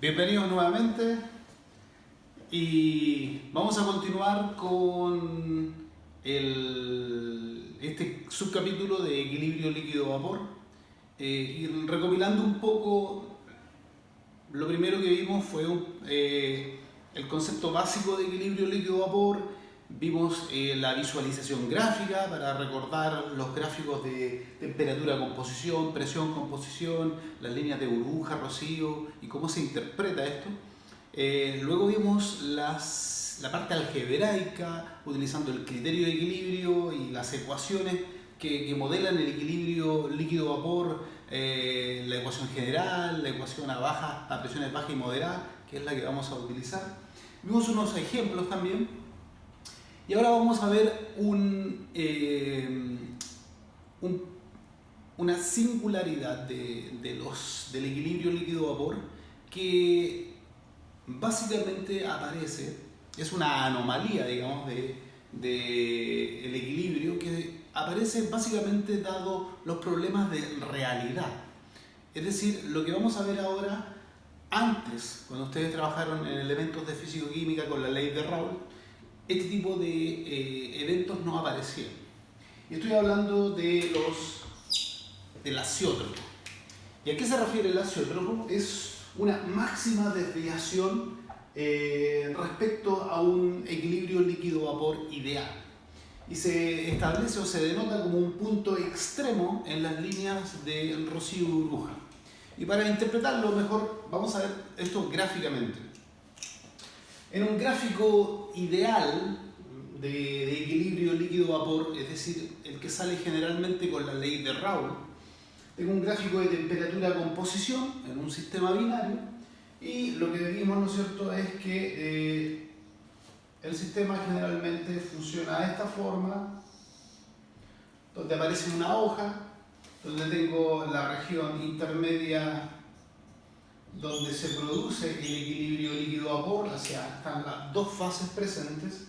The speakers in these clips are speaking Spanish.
Bienvenidos nuevamente y vamos a continuar con este subcapítulo de equilibrio líquido-vapor y recopilando un poco. Lo primero que vimos fue el concepto básico de equilibrio líquido-vapor. Vimos la visualización gráfica para recordar los gráficos de temperatura-composición, presión-composición, las líneas de burbuja, rocío y cómo se interpreta esto. Luego vimos la parte algebraica, utilizando el criterio de equilibrio y las ecuaciones que modelan el equilibrio líquido-vapor, la ecuación general, la ecuación a presiones bajas y moderadas, que es la que vamos a utilizar. Vimos unos ejemplos también. Y ahora vamos a ver una singularidad del equilibrio líquido-vapor que básicamente aparece, es una anomalía, digamos, del equilibrio que aparece básicamente dado los problemas de realidad. Es decir, lo que vamos a ver ahora, antes, cuando ustedes trabajaron en elementos de físico-química con la ley de Raoult, este tipo de eventos no aparecían. Y estoy hablando del azeótropo. ¿Y a qué se refiere el azeótropo? Es una máxima desviación respecto a un equilibrio líquido-vapor ideal. Y se establece o se denota como un punto extremo en las líneas de rocío y burbuja. Y para interpretarlo mejor, vamos a ver esto gráficamente. En un gráfico ideal de equilibrio líquido-vapor, es decir, el que sale generalmente con la ley de Raoult, tengo un gráfico de temperatura-composición en un sistema binario y lo que vimos, ¿no es cierto?, es que el sistema generalmente funciona de esta forma, donde aparece una hoja, donde tengo la región intermedia donde se produce el equilibrio líquido-vapor, o sea, están las dos fases presentes,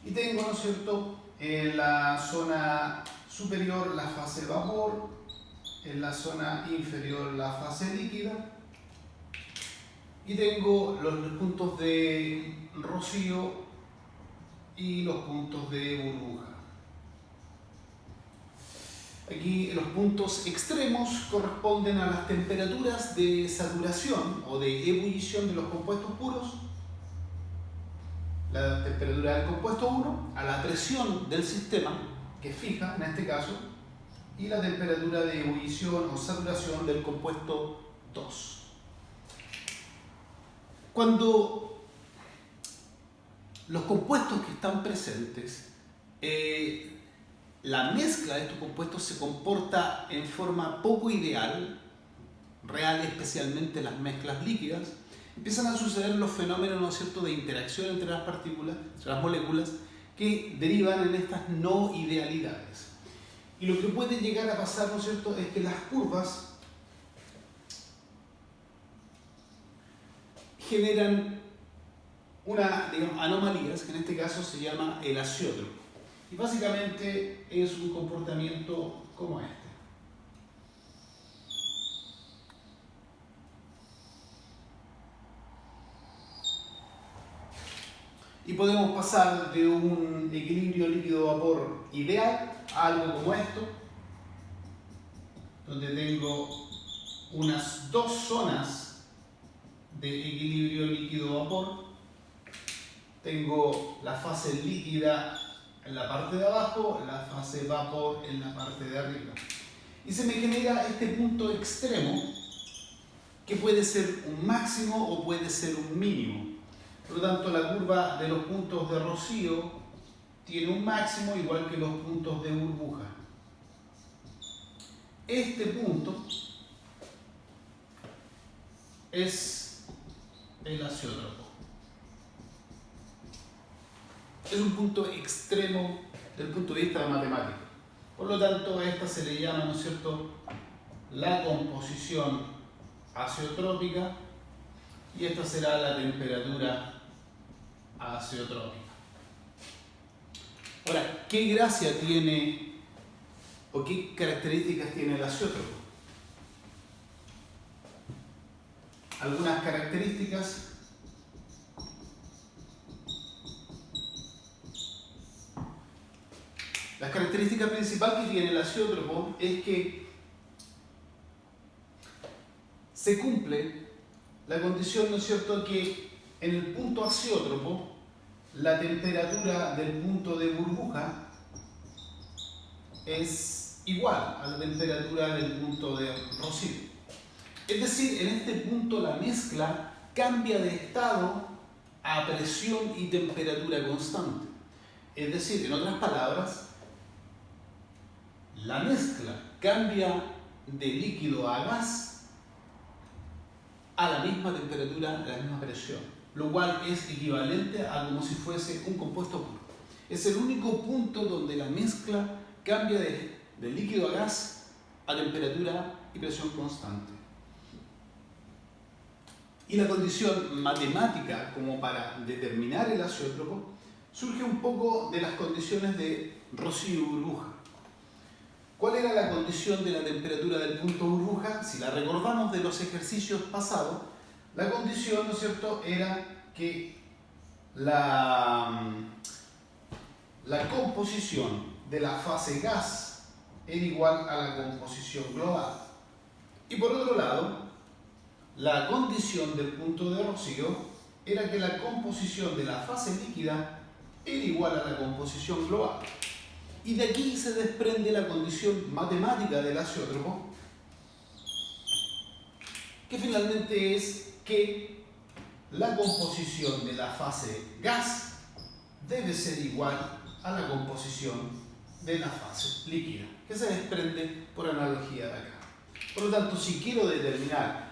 y tengo, ¿no es cierto?, en la zona superior la fase vapor, en la zona inferior la fase líquida, y tengo los puntos de rocío y los puntos de burbuja. Aquí los puntos extremos corresponden a las temperaturas de saturación o de ebullición de los compuestos puros, la temperatura del compuesto 1, a la presión del sistema, que es fija en este caso, y la temperatura de ebullición o saturación del compuesto 2. Cuando los compuestos que están presentes, la mezcla de estos compuestos se comporta en forma poco ideal, real, especialmente las mezclas líquidas, empiezan a suceder los fenómenos, ¿no es cierto?, de interacción entre las partículas, entre las moléculas, que derivan en estas no idealidades. Y lo que puede llegar a pasar, ¿no es cierto?, es que las curvas generan anomalías, que en este caso se llama el azeótropo. Y básicamente es un comportamiento como este. Y podemos pasar de un equilibrio líquido-vapor ideal a algo como esto, donde tengo unas dos zonas de equilibrio líquido-vapor. Tengo la fase líquida en la parte de abajo, la fase vapor en la parte de arriba. Y se me genera este punto extremo que puede ser un máximo o puede ser un mínimo. Por lo tanto, la curva de los puntos de rocío tiene un máximo igual que los puntos de burbuja. Este punto es el azeótropo. Es un punto extremo desde el punto de vista matemático. Por lo tanto, a esta se le llama, ¿no es cierto?, la composición azeotrópica, y esta será la temperatura azeotrópica. Ahora, ¿qué gracia tiene o qué características tiene el azeótropo? algunas características. La característica principal que tiene el azeótropo es que se cumple la condición, ¿no es cierto?, que en el punto azeótropo la temperatura del punto de burbuja es igual a la temperatura del punto de rocío. Es decir, en este punto la mezcla cambia de estado a presión y temperatura constante. Es decir, en otras palabras, la mezcla cambia de líquido a gas a la misma temperatura, a la misma presión, lo cual es equivalente a como si fuese un compuesto puro. Es el único punto donde la mezcla cambia de líquido a gas a temperatura y presión constante. Y la condición matemática como para determinar el azeótropo surge un poco de las condiciones de rocío y burbuja. ¿Cuál era la condición de la temperatura del punto burbuja? Si la recordamos de los ejercicios pasados, la condición, ¿no es cierto?, era que la composición de la fase gas era igual a la composición global. Y por otro lado, la condición del punto de rocío era que la composición de la fase líquida era igual a la composición global. Y de aquí se desprende la condición matemática del azeótropo, que finalmente es que la composición de la fase gas debe ser igual a la composición de la fase líquida, que se desprende por analogía de acá. Por lo tanto, si quiero determinar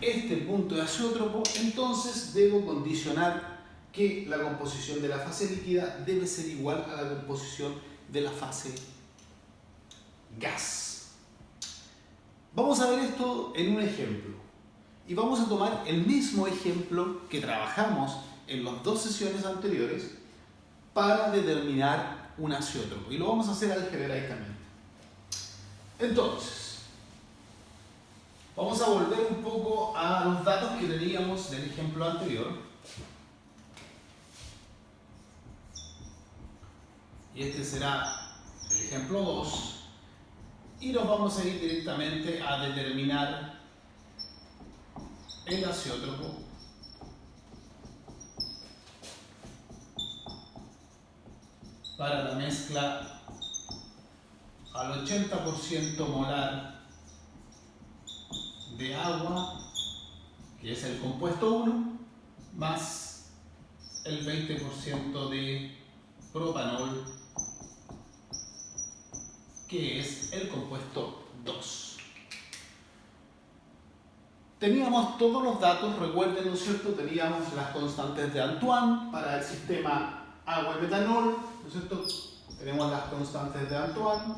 este punto de azeótropo, entonces debo condicionar que la composición de la fase líquida debe ser igual a la composición de la fase gas. Vamos a ver esto en un ejemplo y vamos a tomar el mismo ejemplo que trabajamos en las dos sesiones anteriores para determinar un azeótropo, y lo vamos a hacer algebraicamente. Entonces, vamos a volver un poco a los datos que teníamos del ejemplo anterior. Y este será el ejemplo 2. Y nos vamos a ir directamente a determinar el azeótropo para la mezcla al 80% molar de agua, que es el compuesto 1, más el 20% de propanol, que es el compuesto 2. Teníamos todos los datos, recuerden, ¿no es cierto? Teníamos las constantes de Antoine para el sistema agua y metanol, ¿no es cierto? Tenemos las constantes de Antoine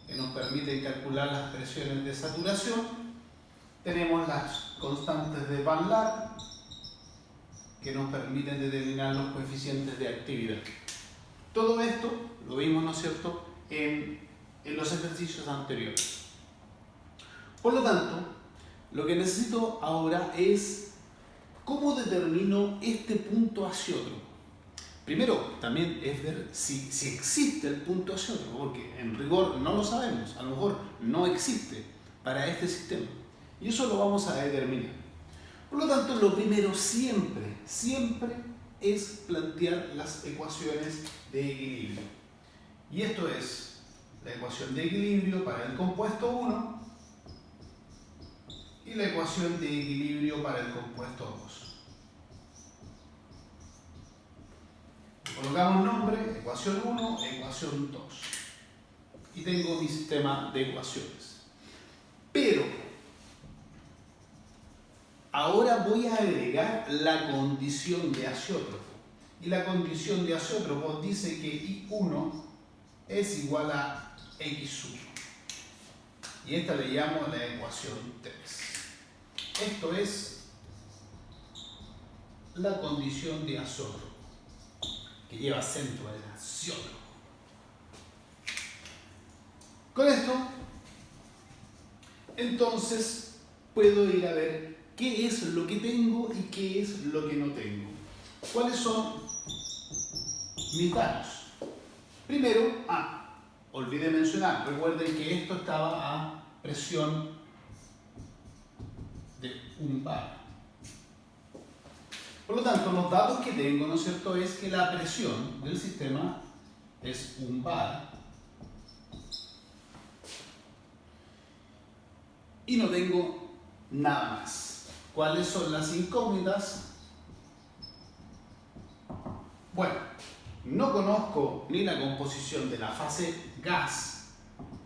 que nos permiten calcular las presiones de saturación. Tenemos las constantes de Van Laar que nos permiten determinar los coeficientes de actividad. Todo esto lo vimos, ¿no es cierto?, en los ejercicios anteriores. Por lo tanto, lo que necesito ahora es cómo determino este punto azeótropo. Primero, también es ver si existe el punto azeótropo, porque en rigor no lo sabemos, a lo mejor no existe para este sistema. Y eso lo vamos a determinar. Por lo tanto, lo primero siempre es plantear las ecuaciones de equilibrio. Y esto es la ecuación de equilibrio para el compuesto 1 y la ecuación de equilibrio para el compuesto 2. Colocamos nombre, ecuación 1, ecuación 2. Y tengo mi sistema de ecuaciones. Pero ahora voy a agregar la condición de azeótropo. Y la condición de azeótropo dice que I1 es igual a X1. Y esta le llamo la ecuación 3. Esto es la condición de azeótropo, que lleva acento al azeótropo. Con esto, entonces, puedo ir a ver qué es lo que tengo y qué es lo que no tengo. ¿Cuáles son mis datos? Primero, olvidé mencionar, recuerden que esto estaba a presión de 1 bar. Por lo tanto, los datos que tengo, ¿no es cierto?, es que la presión del sistema es 1 bar. Y no tengo nada más. ¿Cuáles son las incógnitas? Bueno, no conozco ni la composición de la fase gas,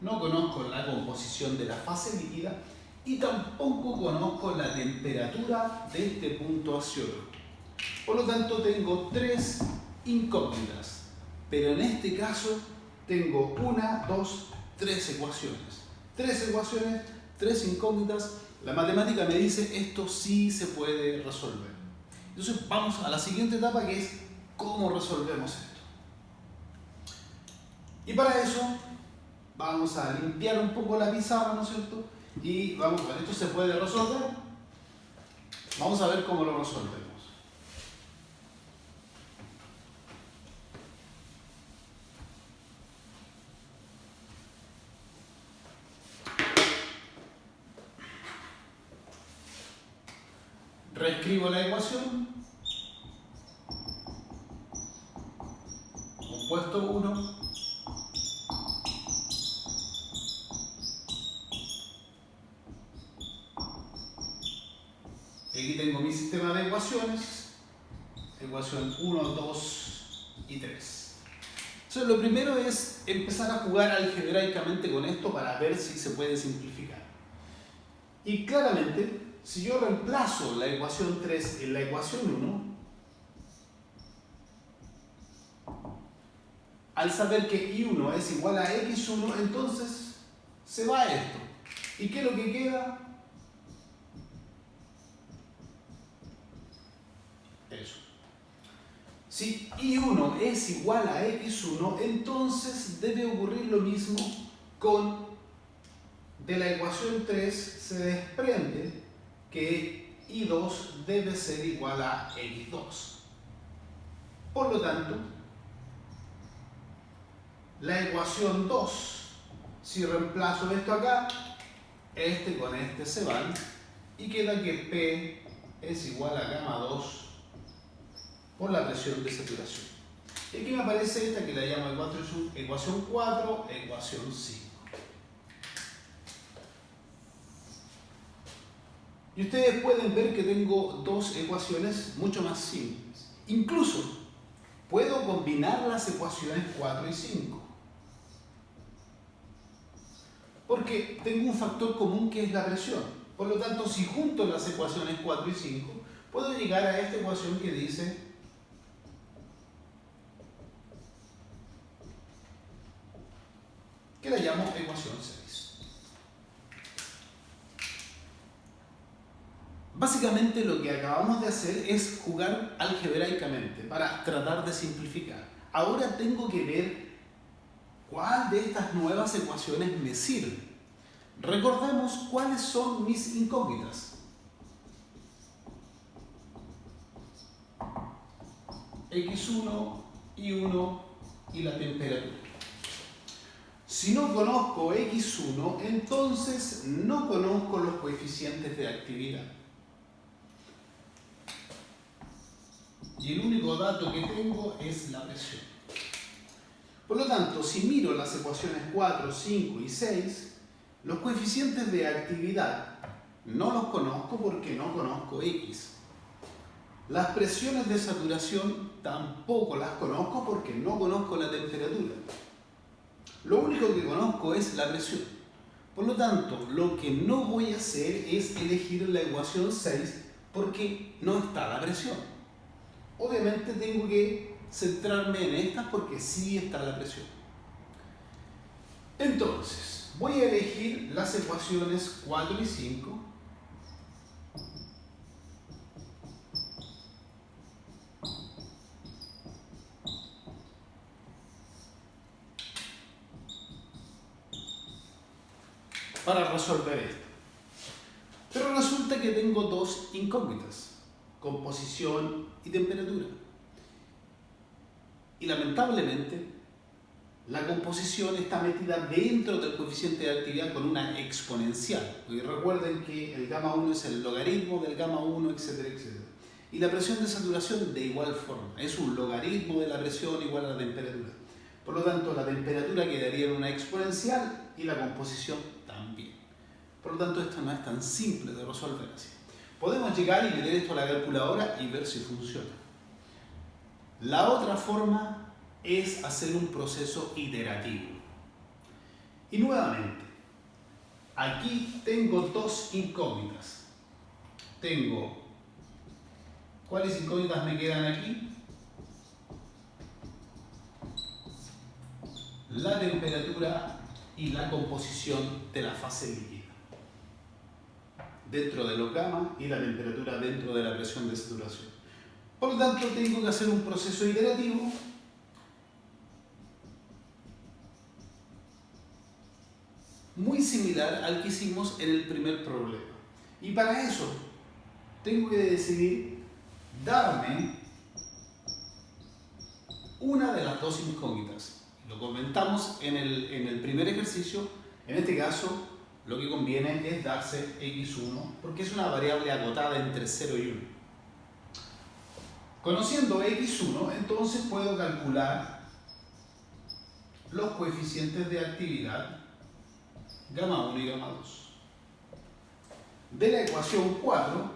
no conozco la composición de la fase líquida y tampoco conozco la temperatura de este punto hacia otro. Por lo tanto, tengo 3 incógnitas, pero en este caso tengo 1, 2, 3 ecuaciones. 3 ecuaciones, 3 incógnitas. La matemática me dice esto sí se puede resolver. Entonces vamos a la siguiente etapa, que es cómo resolvemos esto. Y para eso vamos a limpiar un poco la pizarra, ¿no es cierto? Y vamos a ver, ¿esto se puede resolver? Vamos a ver cómo lo resolvemos. Reescribo la ecuación. Compuesto 1 aquí tengo mi sistema de ecuaciones, ecuación 1, 2 y 3. Entonces, lo primero es empezar a jugar algebraicamente con esto para ver si se puede simplificar. Y claramente, si yo reemplazo la ecuación 3 en la ecuación 1, al saber que I1 es igual a X1, entonces se va esto. ¿Y qué es lo que queda? Eso. Si I1 es igual a X1, entonces debe ocurrir lo mismo con de la ecuación 3 se desprende que I2 debe ser igual a X2. Por lo tanto, la ecuación 2, si reemplazo esto acá, este con este se van y queda que P es igual a gamma 2 por la presión de saturación. Y aquí me aparece esta que la llamo ecuación 4, ecuación 5. Y ustedes pueden ver que tengo 2 ecuaciones mucho más simples. Incluso puedo combinar las ecuaciones 4 y 5. Porque tengo un factor común que es la presión. Por lo tanto, si junto las ecuaciones 4 y 5, puedo llegar a esta ecuación que dice que la llamo ecuación 6. Básicamente lo que acabamos de hacer es jugar algebraicamente para tratar de simplificar. Ahora tengo que ver cuál de estas nuevas ecuaciones me sirve. Recordemos cuáles son mis incógnitas. X1, Y1 y la temperatura. Si no conozco X1, entonces no conozco los coeficientes de actividad. Y el único dato que tengo es la presión. Por lo tanto, si miro las ecuaciones 4, 5 y 6, los coeficientes de actividad no los conozco porque no conozco X. Las presiones de saturación tampoco las conozco porque no conozco la temperatura. Lo único que conozco es la presión. Por lo tanto, lo que no voy a hacer es elegir la ecuación 6 porque no está la presión. Obviamente tengo que centrarme en estas porque sí está la presión. Entonces, voy a elegir las ecuaciones 4 y 5. Para resolver esto. Pero resulta Resulta que tengo dos incógnitas, composición y temperatura. Y lamentablemente, la composición está metida dentro del coeficiente de actividad con una exponencial. Porque recuerden que el gamma 1 es el logaritmo del gamma 1, etcétera, etcétera. Y la presión de saturación de igual forma. Es un logaritmo de la presión igual a la temperatura. Por lo tanto, la temperatura quedaría en una exponencial y la composición también. Por lo tanto, esto no es tan simple de resolver así. Podemos llegar y meter esto a la calculadora y ver si funciona. La otra forma es hacer un proceso iterativo. Y nuevamente, aquí tengo dos incógnitas. ¿Cuáles incógnitas me quedan aquí? La temperatura y la composición de la fase líquida. Dentro de los gamma y la temperatura dentro de la presión de saturación. Por lo tanto, tengo que hacer un proceso iterativo muy similar al que hicimos en el primer problema. Y para eso, tengo que decidir darme una de las dos incógnitas. Lo comentamos en el primer ejercicio. En este caso, lo que conviene es darse x1, porque es una variable acotada entre 0 y 1. Conociendo x1, entonces puedo calcular los coeficientes de actividad gamma 1 y gamma 2. De la ecuación 4,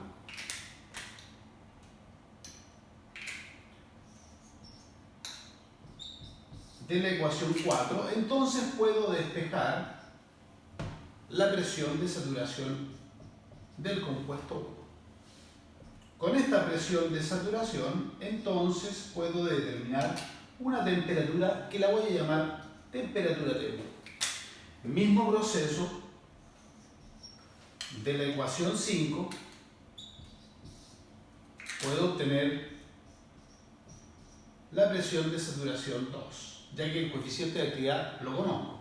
entonces puedo despejar la presión de saturación del compuesto 1. Con esta presión de saturación, entonces puedo determinar una temperatura que la voy a llamar temperatura T1. Mismo proceso de la ecuación 5, puedo obtener la presión de saturación 2, ya que el coeficiente de actividad lo conozco.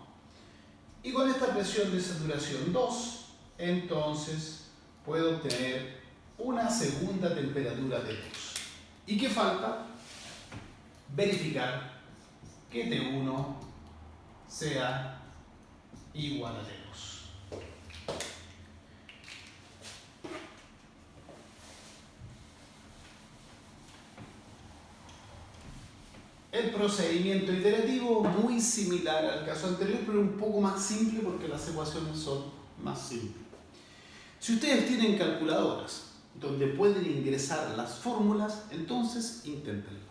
Y con esta presión de saturación 2, entonces puedo obtener una segunda temperatura T2. ¿Y qué falta? Verificar que T1 sea igual a T2. El procedimiento iterativo muy similar al caso anterior, pero un poco más simple porque las ecuaciones son más simples. Si ustedes tienen calculadoras donde pueden ingresar las fórmulas, entonces inténtenlo,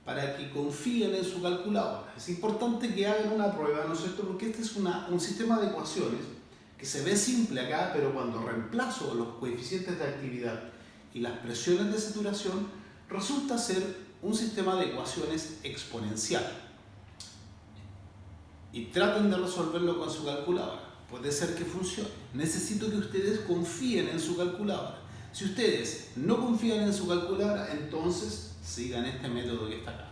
para que confíen en su calculadora. Es importante que hagan una prueba, ¿no es cierto? Porque este es un sistema de ecuaciones que se ve simple acá, pero cuando reemplazo los coeficientes de actividad y las presiones de saturación, resulta ser un sistema de ecuaciones exponencial. Y traten de resolverlo con su calculadora. Puede ser que funcione. Necesito que ustedes confíen en su calculadora. Si ustedes no confían en su calculadora, entonces sigan este método que está acá.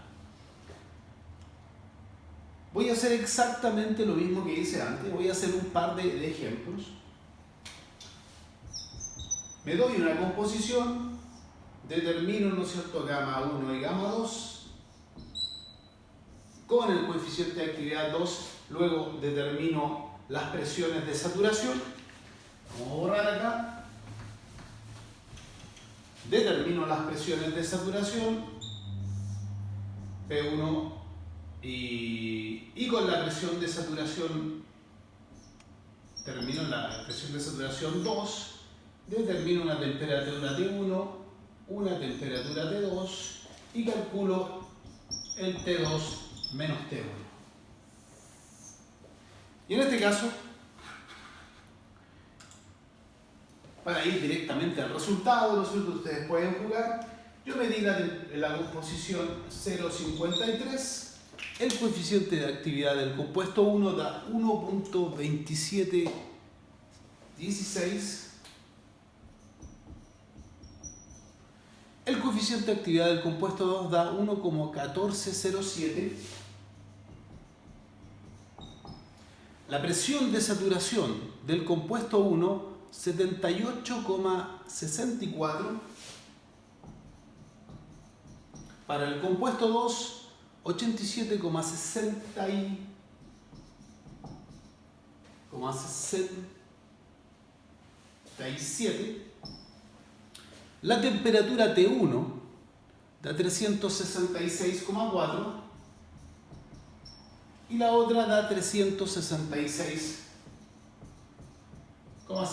Voy a hacer exactamente lo mismo que hice antes. Voy a hacer un par de ejemplos. Me doy una composición, determino, ¿no es cierto?, gamma 1 y gamma 2 con el coeficiente de actividad 2. Luego determino las presiones de saturación. Vamos a borrar acá. Determino las presiones de saturación P1 y con la presión de saturación, termino la presión de saturación 2, determino una temperatura T1, una temperatura T2 y calculo el T2 menos T1. Y en este caso, para ir directamente al resultado, ¿no es cierto?, ustedes pueden jugar. Yo medí la composición 0,53. El coeficiente de actividad del compuesto 1 da 1.2716. El coeficiente de actividad del compuesto 2 da 1,1407. La presión de saturación del compuesto 1 78,64. Para el compuesto 2, 87,67. La temperatura T1 da 366,4 y la otra da 366,5.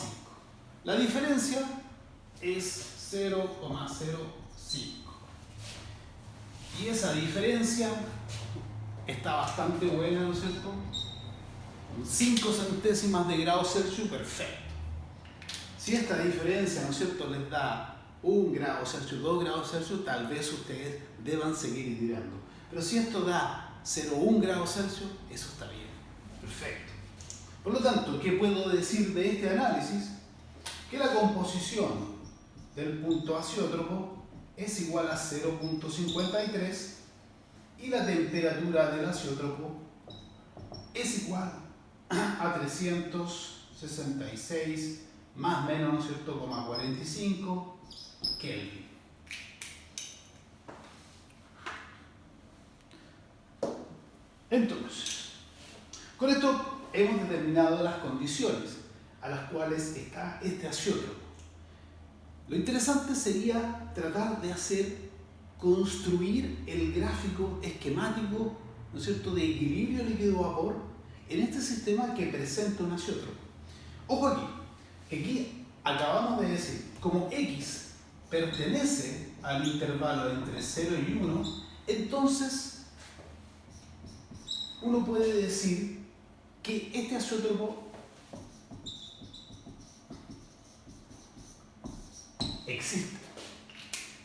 La diferencia es 0,05. Y esa diferencia está bastante buena, ¿no es cierto? 5 centésimas de grado Celsius, perfecto. Si esta diferencia, ¿no es cierto?, les da 1 grado Celsius, 2 grados Celsius, tal vez ustedes deban seguir iterando. Pero si esto da 0,1 grados Celsius, eso está bien, perfecto. Por lo tanto, ¿qué puedo decir de este análisis? Que la composición del punto azeótropo es igual a 0,53 y la temperatura del azeótropo es igual a 366 más o menos, ¿no es cierto?, 45 Kelvin. Entonces, con esto hemos determinado las condiciones a las cuales está este azeótropo. Lo interesante sería tratar de construir el gráfico esquemático, ¿no es cierto?, de equilibrio líquido-vapor en este sistema que presenta un azeótropo. Ojo aquí, aquí acabamos de decir, como X pertenece al intervalo entre 0 y 1, entonces uno puede decir que este azeótropo existe.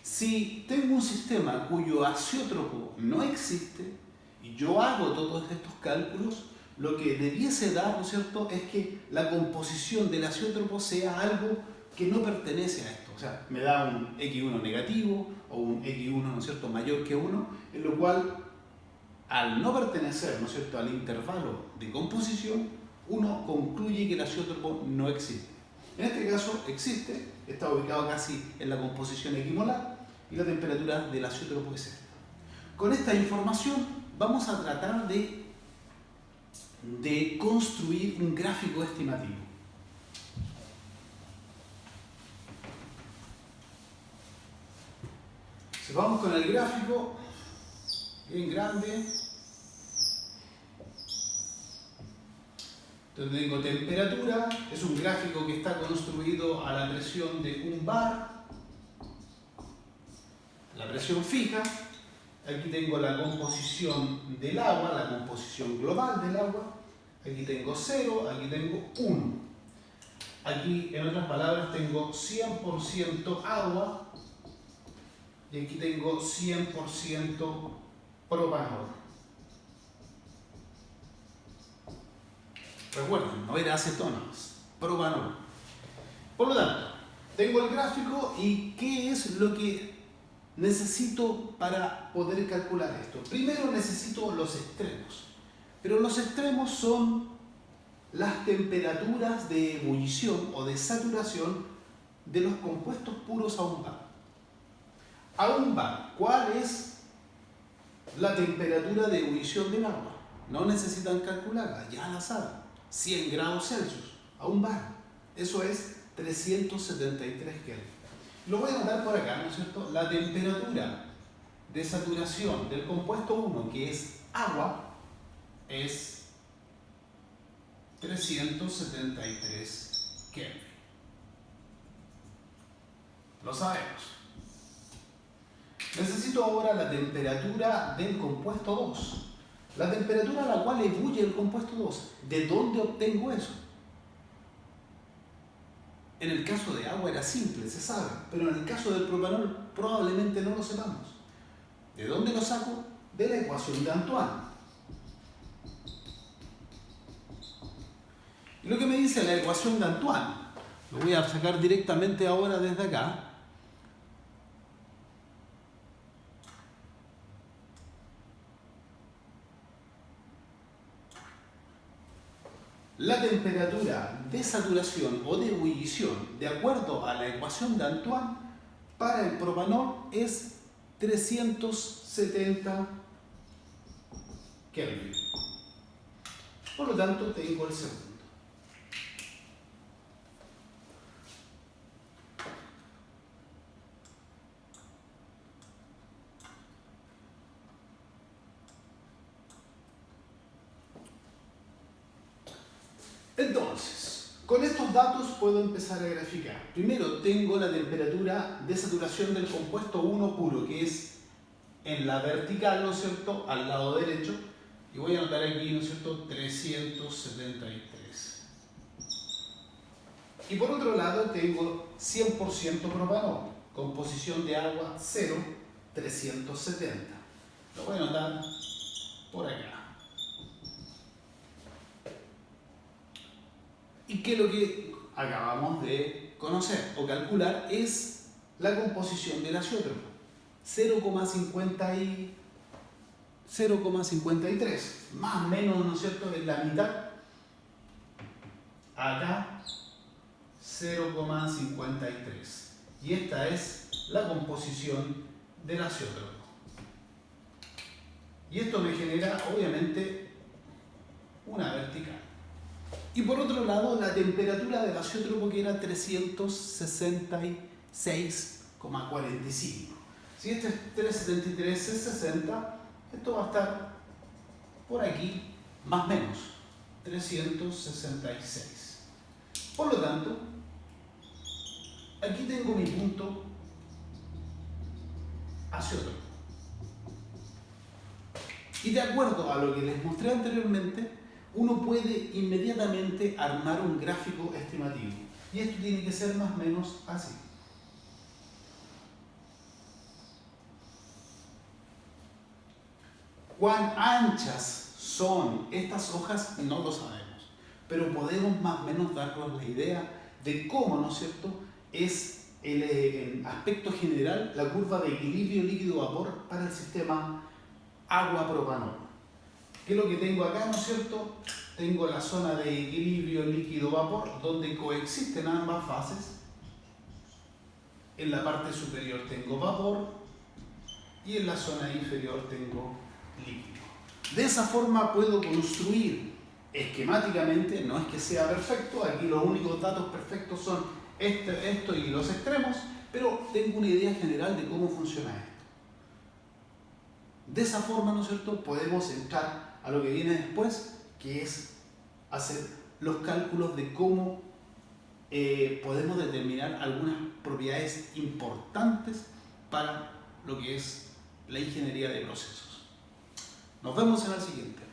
Si tengo un sistema cuyo azeótropo no existe y yo hago todos estos cálculos, lo que debiese dar, ¿no es cierto?, es que la composición del azeótropo sea algo que no pertenece a esto. O sea, me da un X1 negativo o un X1, ¿no es cierto?, mayor que 1, en lo cual, al no pertenecer, ¿no es cierto?, al intervalo de composición, uno concluye que el azeótropo no existe. En este caso existe, está ubicado casi en la composición equimolar y la temperatura del azeótropo es esta. Con esta información vamos a tratar de construir un gráfico estimativo. Si vamos con el gráfico, bien grande, entonces tengo temperatura, es un gráfico que está construido a la presión de 1 bar, la presión fija. Aquí tengo la composición del agua, la composición global del agua. Aquí tengo 0, aquí tengo 1. Aquí, en otras palabras, tengo 100% agua y aquí tengo 100% propanol. Recuerden, no era acetona, propanol. Por lo tanto, tengo el gráfico y ¿qué es lo que necesito para poder calcular esto? Primero necesito los extremos, pero los extremos son las temperaturas de ebullición o de saturación de los compuestos puros a 1 bar. A 1 bar, ¿cuál es la temperatura de ebullición del agua? No necesitan calcularla, ya la saben. 100 grados Celsius a 1 bar. Eso es 373 Kelvin. Lo voy a anotar por acá, ¿no es cierto? La temperatura de saturación del compuesto 1, que es agua, es 373 Kelvin. Lo sabemos. Necesito ahora la temperatura del compuesto 2. La temperatura a la cual ebulle el compuesto 2. ¿De dónde obtengo eso? En el caso de agua era simple, se sabe, pero en el caso del propanol probablemente no lo sepamos. ¿De dónde lo saco? De la ecuación de Antoine. Y lo que me dice la ecuación de Antoine, lo voy a sacar directamente ahora desde acá. la temperatura de saturación o de ebullición, de acuerdo a la ecuación de Antoine, para el propanol es 370 Kelvin. Por lo tanto, tengo el segundo. Entonces, con estos datos puedo empezar a graficar. Primero tengo la temperatura de saturación del compuesto 1 puro, que es en la vertical, ¿no es cierto?, al lado derecho. Y voy a anotar aquí, ¿no es cierto?, 373. Y por otro lado tengo 100% propanol, composición de agua 0, 370. Lo voy a anotar por acá. Y que lo que acabamos de conocer o calcular es la composición del azeótropo. 0,53. Más o menos, ¿no es cierto?, en la mitad. Acá 0,53. Y esta es la composición del azeótropo. Y esto me genera, obviamente, una vertical. Y por otro lado, la temperatura del azeótropo, que era 366,45. Si este es 373, es 60, esto va a estar por aquí, más o menos, 366. Por lo tanto, aquí tengo mi punto azeótropo. Y de acuerdo a lo que les mostré anteriormente, uno puede inmediatamente armar un gráfico estimativo. Y esto tiene que ser más o menos así. ¿Cuán anchas son estas hojas? No lo sabemos. Pero podemos más o menos darnos la idea de cómo, ¿no es cierto?, es el aspecto general, la curva de equilibrio líquido-vapor para el sistema agua-propanol. ¿Qué es lo que tengo acá, no es cierto? Tengo la zona de equilibrio líquido-vapor, donde coexisten ambas fases. En la parte superior tengo vapor y en la zona inferior tengo líquido. De esa forma puedo construir esquemáticamente, no es que sea perfecto, aquí los únicos datos perfectos son esto y los extremos, pero tengo una idea general de cómo funciona esto. De esa forma, ¿no es cierto?, podemos entrar a lo que viene después, que es hacer los cálculos de cómo podemos determinar algunas propiedades importantes para lo que es la ingeniería de procesos. Nos vemos en el siguiente.